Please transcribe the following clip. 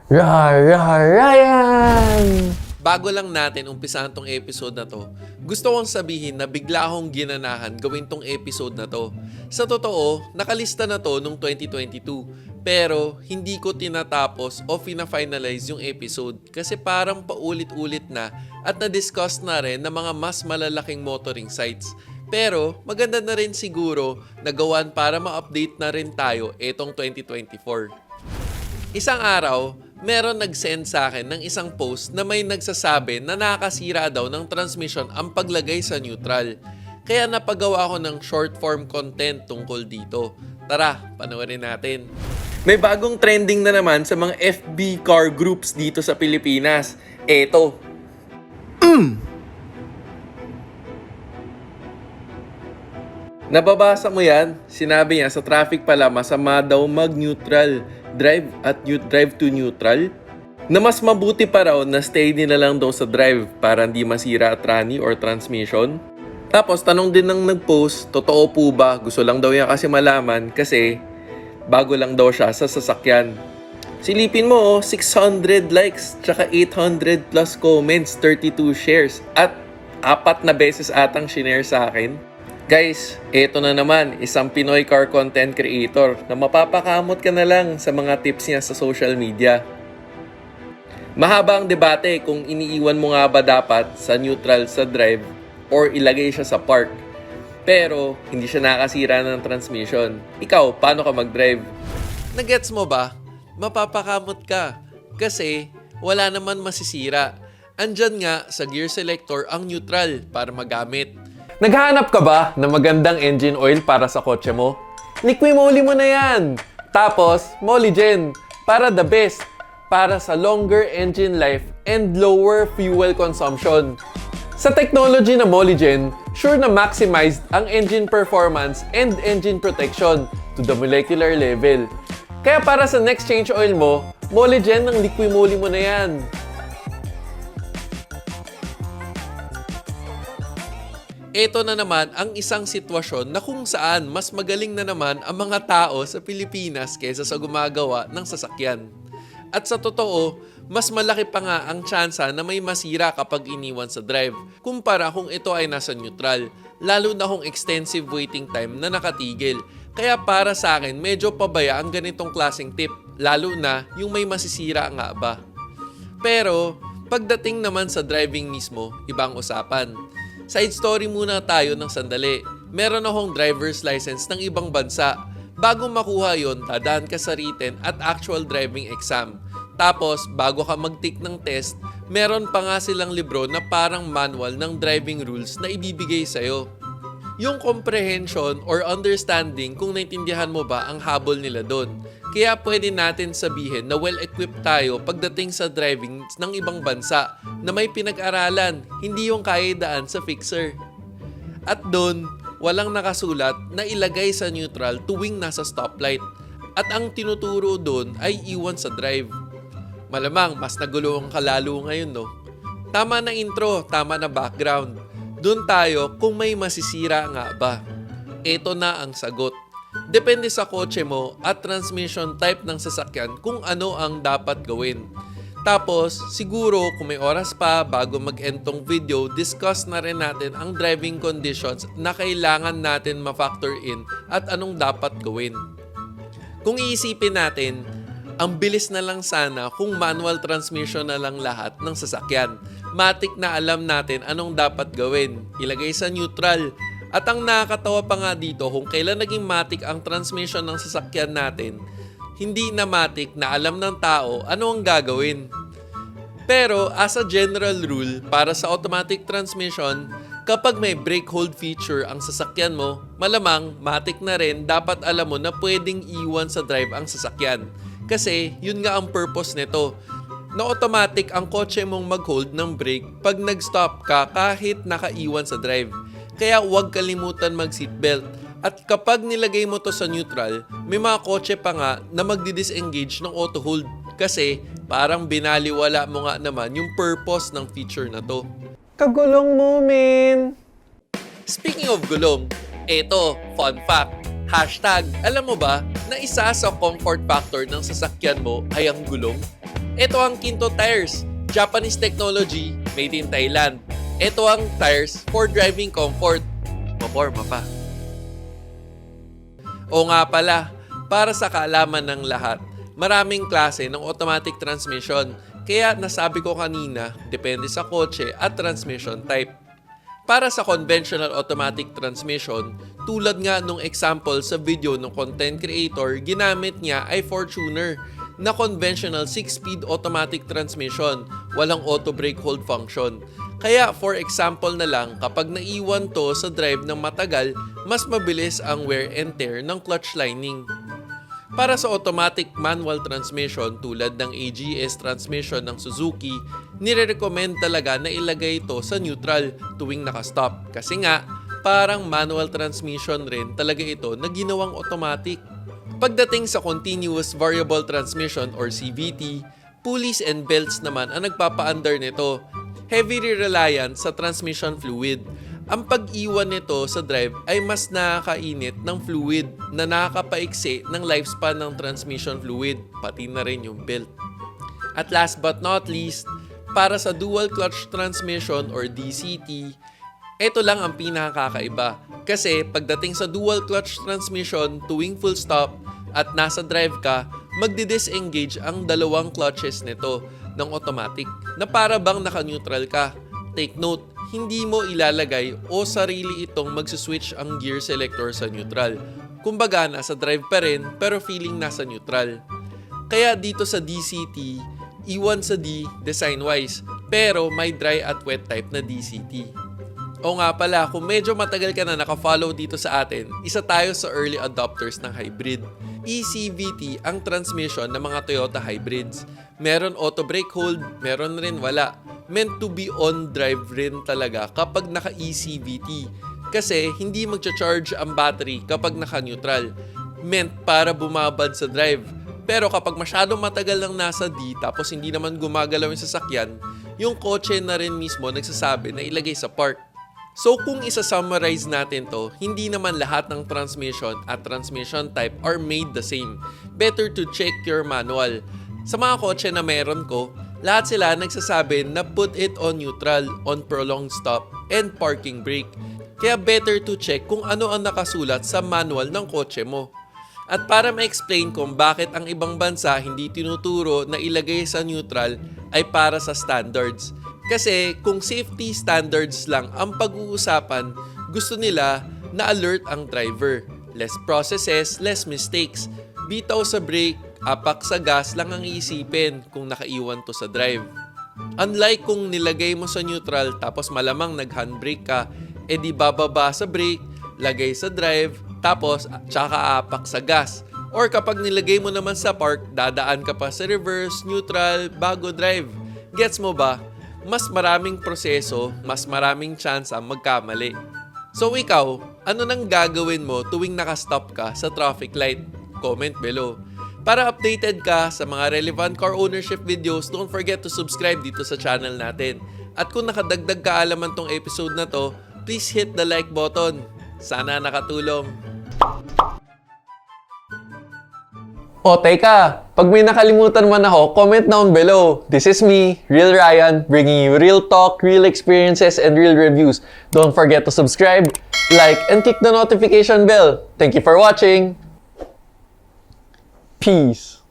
Ryan! Bago lang natin umpisahan tong episode na to, gusto kong sabihin na bigla akong ginanahan gawin tong episode na to. Sa totoo, nakalista na to nung 2022, pero hindi ko tinatapos o fina-finalize yung episode kasi parang paulit-ulit na at na-discuss na rin ng mga mas malalaking motoring sites. Pero maganda na rin siguro na gawan para ma-update na rin tayo etong 2024. Isang araw, meron nag-send sa akin ng isang post na may nagsasabi na nakakasira daw ng transmission ang paglagay sa neutral. Kaya napagawa ko ng short form content tungkol dito. Tara, panoorin natin. May bagong trending na naman sa mga FB car groups dito sa Pilipinas. Eto. Nababasa mo yan? Sinabi niya sa traffic pala masama daw mag-neutral. Drive to neutral? Na mas mabuti pa raw na stay din na lang daw sa drive para hindi masira at tranny or transmission. Tapos tanong din ng nag-post, totoo po ba? Gusto lang daw niya kasi malaman kasi bago lang daw siya sa sasakyan. Silipin mo 600 likes, tsaka 800 plus comments, 32 shares, at 4 na beses atang shinare sa akin. Guys, eto na naman, isang Pinoy car content creator na mapapakamot ka na lang sa mga tips niya sa social media. Mahaba ang debate kung iniiwan mo nga ba dapat sa neutral sa drive or ilagay siya sa park. Pero, hindi siya nakasira ng transmission. Ikaw, paano ka mag-drive? Nagets mo ba? Mapapakamot ka. Kasi, wala naman masisira. Andyan nga sa gear selector ang neutral para magamit. Naghahanap ka ba ng magandang engine oil para sa kotse mo? Liqui-moly mo na yan! Tapos, Molygen, para the best, para sa longer engine life and lower fuel consumption. Sa technology na Molygen, sure na maximized ang engine performance and engine protection to the molecular level. Kaya para sa next change oil mo, Molygen ng liqui-moly mo na yan. Ito na naman ang isang sitwasyon na kung saan mas magaling na naman ang mga tao sa Pilipinas kaysa sa gumagawa ng sasakyan. At sa totoo, mas malaki pa nga ang tsansa na may masira kapag iniwan sa drive kumpara kung ito ay nasa neutral, lalo na kung extensive waiting time na nakatigil. Kaya para sa akin, medyo pabaya ang ganitong klaseng tip, lalo na yung may masisira nga ba. Pero, pagdating naman sa driving mismo, ibang usapan. Side story muna tayo ng sandali. Meron akong driver's license ng ibang bansa. Bago makuha yon, dadaan ka sa written at actual driving exam. Tapos, bago ka mag-take ng test, meron pa nga silang libro na parang manual ng driving rules na ibibigay sa'yo. Yung comprehension or understanding kung naintindihan mo ba ang habol nila doon. Kaya pwede natin sabihin na well-equipped tayo pagdating sa driving ng ibang bansa na may pinag-aralan, hindi yung kaya daan sa fixer. At doon, walang nakasulat na ilagay sa neutral tuwing nasa stoplight. At ang tinuturo doon ay iwan sa drive. Malamang mas nagulo ang kalalo ngayon, no? Tama na intro, tama na background. Doon tayo kung may masisira nga ba. Ito na ang sagot. Depende sa kotse mo at transmission type ng sasakyan kung ano ang dapat gawin. Tapos, siguro kung may oras pa bago mag-end tong video, discuss na rin natin ang driving conditions na kailangan natin ma-factor in at anong dapat gawin. Kung iisipin natin, ang bilis na lang sana kung manual transmission na lang lahat ng sasakyan. Matik na alam natin anong dapat gawin. Ilagay sa neutral. At ang nakakatawa pa nga dito, kung kailan naging matik ang transmission ng sasakyan natin, hindi na matik na alam ng tao ano ang gagawin. Pero as a general rule, para sa automatic transmission, kapag may brake hold feature ang sasakyan mo, malamang matik na rin dapat alam mo na pwedeng iwan sa drive ang sasakyan. Kasi yun nga ang purpose nito. Na automatic ang kotse mong mag-hold ng brake pag nag-stop ka kahit nakaiwan sa drive. Kaya huwag kalimutan mag-seatbelt. At kapag nilagay mo to sa neutral, may mga kotse pa nga na magdi-disengage ng auto hold. Kasi parang binaliwala mo nga naman yung purpose ng feature na to. Kagulong mo, men! Speaking of gulong, eto, fun fact. Hashtag, alam mo ba na isa sa comfort factor ng sasakyan mo ay ang gulong? Ito ang Kinto Tires, Japanese technology, made in Thailand. Ito ang tires for driving comfort. Maporma pa. O nga pala, para sa kaalaman ng lahat, maraming klase ng automatic transmission. Kaya nasabi ko kanina, depende sa kotse at transmission type. Para sa conventional automatic transmission, tulad nga nung example sa video ng content creator, ginamit niya ay Fortuner na conventional 6-speed automatic transmission, walang auto brake hold function. Kaya for example na lang, kapag naiwan to sa drive ng matagal, mas mabilis ang wear and tear ng clutch lining. Para sa automatic manual transmission tulad ng AGS transmission ng Suzuki, nire-recommend talaga na ilagay ito sa neutral tuwing nakastop. Kasi nga, parang manual transmission rin talaga ito na ginawang automatic. Pagdating sa continuous variable transmission or CVT, pulleys and belts naman ang nagpapa-under nito. Heavily reliant sa transmission fluid. Ang pag-iwan nito sa drive ay mas nakakainit ng fluid na nakakapaiksi ng lifespan ng transmission fluid, pati na rin yung belt. At last but not least, para sa dual clutch transmission or DCT, ito lang ang pinakakaiba. Kasi pagdating sa dual clutch transmission tuwing full stop at nasa drive ka, magdi-disengage ang dalawang clutches nito ng automatic na para bang naka-neutral ka. Take note, hindi mo ilalagay o sarili itong magsuswitch ang gear selector sa neutral. Kumbaga, nasa drive pa rin pero feeling nasa neutral. Kaya dito sa DCT, iwan sa D design-wise pero may dry at wet type na DCT. O nga pala, kung medyo matagal ka na nakafollow dito sa atin, isa tayo sa early adopters ng hybrid. ECVT ang transmission ng mga Toyota hybrids. Meron auto brake hold, meron rin wala. Meant to be on drive rin talaga kapag naka-ECVT. Kasi hindi magcha-charge ang battery kapag naka-neutral. Meant para bumabad sa drive. Pero kapag masyadong matagal lang nasa D tapos hindi naman gumagalaw yung sasakyan, yung kotse na rin mismo nagsasabi na ilagay sa park. So kung isa-summarize natin to, hindi naman lahat ng transmission at transmission type are made the same. Better to check your manual. Sa mga kotse na meron ko, lahat sila nagsasabi na put it on neutral, on prolonged stop, and parking brake. Kaya better to check kung ano ang nakasulat sa manual ng kotse mo. At para ma-explain kung bakit ang ibang bansa hindi tinuturo na ilagay sa neutral ay para sa standards. Kasi kung safety standards lang ang pag-uusapan, gusto nila na alert ang driver. Less processes, less mistakes. Bitaw sa brake, apak sa gas lang ang iisipin kung nakaiwan to sa drive. Unlike kung nilagay mo sa neutral tapos malamang nag-handbrake ka, edi bababa sa brake, lagay sa drive, tapos tsaka apak sa gas. Or kapag nilagay mo naman sa park, dadaan ka pa sa reverse, neutral, bago drive. Gets mo ba? Mas maraming proseso, mas maraming chance ang magkamali. So ikaw, ano nang gagawin mo tuwing nakastop ka sa traffic light? Comment below. Para updated ka sa mga relevant car ownership videos, don't forget to subscribe dito sa channel natin. At kung nakadagdag kaalaman tong episode na to, please hit the like button. Sana nakatulong. O teka, pag may nakalimutan man ako, comment down below. This is me, Real Ryan, bringing you real talk, real experiences, and real reviews. Don't forget to subscribe, like, and click the notification bell. Thank you for watching. Peace.